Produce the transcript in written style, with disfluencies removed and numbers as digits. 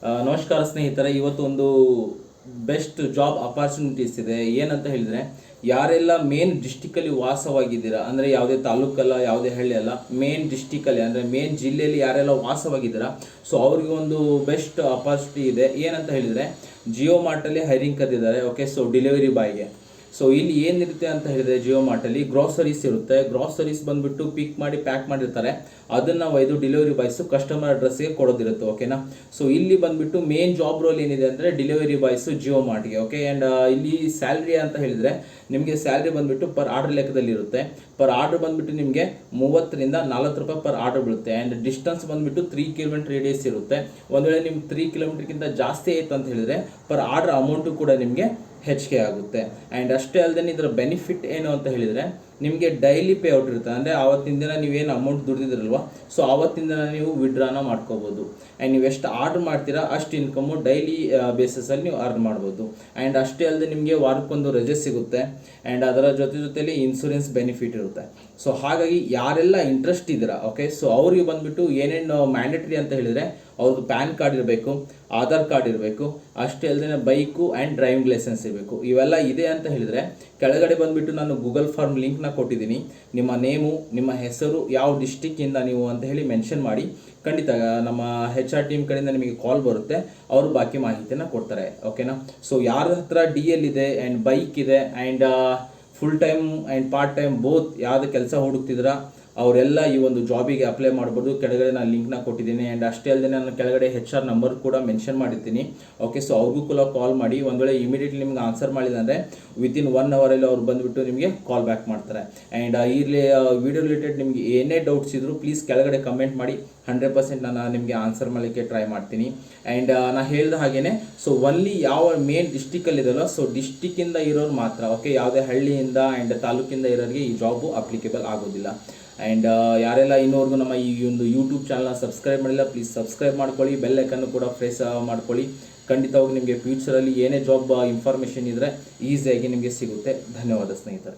ನಮಸ್ಕಾರ ಸ್ನೇಹಿತರೆ, ಇವತ್ತು ಒಂದು ಬೆಸ್ಟ್ ಜಾಬ್ ಅಪಾರ್ಚುನಿಟೀಸ್ ಇದೆ. ಏನಂತ ಹೇಳಿದರೆ, ಯಾರೆಲ್ಲ ಮೇನ್ ಡಿಸ್ಟಿಕಲ್ಲಿ ವಾಸವಾಗಿದ್ದೀರಾ, ಅಂದರೆ ಯಾವುದೇ ತಾಲೂಕಲ್ಲ, ಯಾವುದೇ ಹಳ್ಳಿ ಅಲ್ಲ, ಮೇನ್ ಡಿಸ್ಟಿಕಲ್ಲಿ ಅಂದರೆ ಮೇನ್ ಜಿಲ್ಲೆಯಲ್ಲಿ ಯಾರೆಲ್ಲ ವಾಸವಾಗಿದ್ದೀರಾ, ಸೊ ಅವ್ರಿಗೆ ಒಂದು ಬೆಸ್ಟ್ ಅಪಾರ್ಚುನಿಟಿ ಇದೆ. ಏನಂತ ಹೇಳಿದರೆ, ಜಿಯೋ ಮಾರ್ಟಲ್ಲಿ ಹೈರಿಂಗ್ ಕರೆದಿದ್ದಾರೆ. ಓಕೆ, ಸೊ ಡೆಲಿವರಿ ಬಾಯ್ಗೆ. ಸೊ ಇಲ್ಲಿ ಏನಿರುತ್ತೆ ಅಂತ ಹೇಳಿದರೆ, ಜಿಯೋ ಮಾರ್ಟಲ್ಲಿ ಗ್ರಾಸರೀಸ್ ಇರುತ್ತೆ. ಗ್ರಾಸರೀಸ್ ಬಂದುಬಿಟ್ಟು ಪಿಕ್ ಮಾಡಿ ಪ್ಯಾಕ್ ಮಾಡಿರ್ತಾರೆ, ಅದನ್ನು ಒಯ್ದು ಡೆಲಿವರಿ ಬಾಯ್ಸು ಕಸ್ಟಮರ್ ಅಡ್ರೆಸ್ಗೆ ಕೊಡೋದಿರುತ್ತೆ. ಓಕೆನಾ. ಸೊ ಇಲ್ಲಿ ಬಂದುಬಿಟ್ಟು ಮೇನ್ ಜಾಬ್ ರೋಲ್ ಏನಿದೆ ಅಂದರೆ ಡೆಲಿವರಿ ಬಾಯ್ಸು ಜಿಯೋ ಮಾರ್ಟ್ಗೆ. ಓಕೆ, ಆ್ಯಂಡ್ ಇಲ್ಲಿ ಸ್ಯಾಲ್ರಿ ಅಂತ ಹೇಳಿದರೆ ನಿಮಗೆ ಸ್ಯಾಲ್ರಿ ಬಂದುಬಿಟ್ಟು ಪರ್ ಆರ್ಡರ್ ಲೆಕ್ಕದಲ್ಲಿ ಇರುತ್ತೆ. ಪರ್ ಆರ್ಡರ್ ಬಂದುಬಿಟ್ಟು ನಿಮಗೆ 30 ರಿಂದ 40 ರೂಪಾಯಿ ಪರ್ ಆರ್ಡರ್ ಬೀಳುತ್ತೆ. ಆ್ಯಂಡ್ ಡಿಸ್ಟೆನ್ಸ್ ಬಂದುಬಿಟ್ಟು 3 ಕಿಲೋಮೀಟರ್ ರೇಡಿಯಸ್ ಇರುತ್ತೆ. ಒಂದು ವೇಳೆ ನಿಮ್ಗೆ 3 ಕಿಲೋಮೀಟರ್ಗಿಂತ ಜಾಸ್ತಿ ಆಯಿತು ಅಂತ ಹೇಳಿದರೆ ಪರ್ ಆರ್ಡರ್ ಅಮೌಂಟು ಕೂಡ ನಿಮಗೆ ಹೆಚ್ಚಿಗೆ ಆಗುತ್ತೆ. ಆ್ಯಂಡ್ ಅಷ್ಟೇ ಅಲ್ಲದೆ ಇದರ ಬೆನಿಫಿಟ್ ಏನು ಅಂತ ಹೇಳಿದರೆ, ನಿಮಗೆ ಡೈಲಿ ಪೇ ಔಟ್ ಇರುತ್ತೆ. ಅಂದರೆ ಆವತ್ತಿನ ದಿನ ನೀವೇನು ಅಮೌಂಟ್ ದುಡ್ದಿದ್ರಲ್ವ, ಸೊ ಆವತ್ತಿನ ದಿನ ನೀವು ವಿಡ್ರಾನ ಮಾಡ್ಕೋಬೋದು. ಆ್ಯಂಡ್ ನೀವು ಎಷ್ಟು ಆರ್ಡ್ರ್ ಮಾಡ್ತೀರಾ ಅಷ್ಟು ಇನ್ಕಮು ಡೈಲಿ ಬೇಸಿಸಲ್ಲಿ ನೀವು ಅರ್ನ್ ಮಾಡ್ಬೋದು. ಆ್ಯಂಡ್ ಅಷ್ಟೇ ಅಲ್ಲದೆ ನಿಮಗೆ ವಾರಕ್ಕೊಂದು ರಜೆ ಸಿಗುತ್ತೆ. ಆ್ಯಂಡ್ ಅದರ ಜೊತೆಲಿ ಇನ್ಸೂರೆನ್ಸ್ ಬೆನಿಫಿಟ್ ಇರುತ್ತೆ. ಸೊ ಹಾಗಾಗಿ ಯಾರೆಲ್ಲ ಇಂಟ್ರೆಸ್ಟ್ ಇದ್ದೀರಾ, ಓಕೆ, ಸೊ ಅವ್ರಿಗೆ ಬಂದುಬಿಟ್ಟು ಏನೇನು ಮ್ಯಾಂಡೇಟ್ರಿ ಅಂತ ಹೇಳಿದರೆ, ಅವ್ರದ್ದು ಪ್ಯಾನ್ ಕಾರ್ಡ್ ಇರಬೇಕು, ಆಧಾರ್ ಕಾರ್ಡ್ ಇರಬೇಕು, ಅಷ್ಟೇ ಅಲ್ಲದೆ ಬೈಕು ಆ್ಯಂಡ್ ಡ್ರೈವಿಂಗ್ ಲೈಸೆನ್ಸ್ ಇರಬೇಕು. ಇವೆಲ್ಲ ಇದೆ ಅಂತ ಹೇಳಿದರೆ ಕೆಳಗಡೆ ಬಂದುಬಿಟ್ಟು ನಾನು ಗೂಗಲ್ ಫಾರ್ಮ್ ಲಿಂಕ್ನ ಕೊಟ್ಟಿದ್ದೀನಿ. ನಿಮ್ಮ ನೇಮು, ನಿಮ್ಮ ಹೆಸರು, ಯಾವ ಡಿಸ್ಟಿಕ್ಕಿಂದ ನೀವು ಅಂತ ಹೇಳಿ ಮೆನ್ಷನ್ ಮಾಡಿ. ಖಂಡಿತ ನಮ್ಮ HR ಟೀಮ್ ಕಡೆಯಿಂದ ನಿಮಗೆ ಕಾಲ್ ಬರುತ್ತೆ, ಅವರು ಬಾಕಿ ಮಾಹಿತಿನ ಕೊಡ್ತಾರೆ. ಓಕೆನಾ. ಸೊ ಯಾರ ಹತ್ರ DL ಇದೆ ಆ್ಯಂಡ್ ಬೈಕ್ ಇದೆ and full time and part time both ಯಾವುದು ಕೆಲಸ ಹುಡುಕ್ತಿದ್ದೀರಾ, ಅವರೆಲ್ಲ ಈ ಒಂದು ಜಾಬಿಗೆ ಅಪ್ಲೈ ಮಾಡ್ಬೋದು. ಕೆಳಗಡೆ ನಾನು ಲಿಂಕ್ನ ಕೊಟ್ಟಿದ್ದೀನಿ. ಆ್ಯಂಡ್ ಅಷ್ಟೇ ಅಲ್ಲದೆ ನಾನು ಕೆಳಗಡೆ HR ನಂಬರ್ ಕೂಡ ಮೆನ್ಷನ್ ಮಾಡಿರ್ತೀನಿ. ಓಕೆ, ಸೊ ಅವ್ರಿಗೂ ಕೂಡ ಕಾಲ್ ಮಾಡಿ. ಒಂದು ವೇಳೆ ಇಮಿಡಿಯೇಟ್ಲಿ ನಿಮ್ಗೆ ಆನ್ಸರ್ ಮಾಡಿಲ್ಲ ಅಂದರೆ ವಿತಿನ್ 1 ಅವರಲ್ಲಿ ಅವ್ರು ಬಂದುಬಿಟ್ಟು ನಿಮಗೆ ಕಾಲ್ ಬ್ಯಾಕ್ ಮಾಡ್ತಾರೆ. ಆ್ಯಂಡ್ ಇಲ್ಲಿ ವಿಡಿಯೋ ರಿಲೇಟೆಡ್ ನಿಮಗೆ ಏನೇ ಡೌಟ್ಸ್ ಇದ್ದರೂ ಪ್ಲೀಸ್ ಕೆಳಗಡೆ ಕಮೆಂಟ್ ಮಾಡಿ. 100% ನಾನು ನಿಮಗೆ ಆನ್ಸರ್ ಮಾಡಲಿಕ್ಕೆ ಟ್ರೈ ಮಾಡ್ತೀನಿ. ಆ್ಯಂಡ್ ನಾನು ಹೇಳಿದ ಹಾಗೆಯೇ, ಸೊ ಒನ್ಲಿ ಯಾವ ಮೇನ್ ಡಿಸ್ಟಿಕಲ್ಲಿದೆಯಲ್ಲ, ಸೊ ಡಿಸ್ಟಿಕ್ಕಿಂದ ಇರೋರು ಮಾತ್ರ. ಓಕೆ, ಯಾವುದೇ ಹಳ್ಳಿಯಿಂದ ಆ್ಯಂಡ್ ತಾಲೂಕಿಂದ ಇರೋರಿಗೆ ಈ ಜಾಬು ಅಪ್ಲಿಕೇಬಲ್ ಆಗೋದಿಲ್ಲ. ಆ್ಯಂಡ್ ಯಾರೆಲ್ಲ ಇನ್ನೂವರೆಗೂ ನಮ್ಮ ಈ ಒಂದು ಯೂಟ್ಯೂಬ್ ಚಾನಲ್ನ ಸಬ್ಸ್ಕ್ರೈಬ್ ಮಾಡಿಲ್ಲ, ಪ್ಲೀಸ್ ಸಬ್ಸ್ಕ್ರೈಬ್ ಮಾಡ್ಕೊಳ್ಳಿ. ಬೆಲ್ ಐಕನ್ನು ಕೂಡ ಪ್ರೆಸ್ ಮಾಡ್ಕೊಳ್ಳಿ. ಖಂಡಿತವಾಗಿ ನಿಮಗೆ ಫ್ಯೂಚರಲ್ಲಿ ಏನೇ ಜಾಬ್ ಇನ್ಫಾರ್ಮೇಷನ್ ಇದ್ದರೆ ಈಸಿಯಾಗಿ ನಿಮಗೆ ಸಿಗುತ್ತೆ. ಧನ್ಯವಾದ ಸ್ನೇಹಿತರೆ.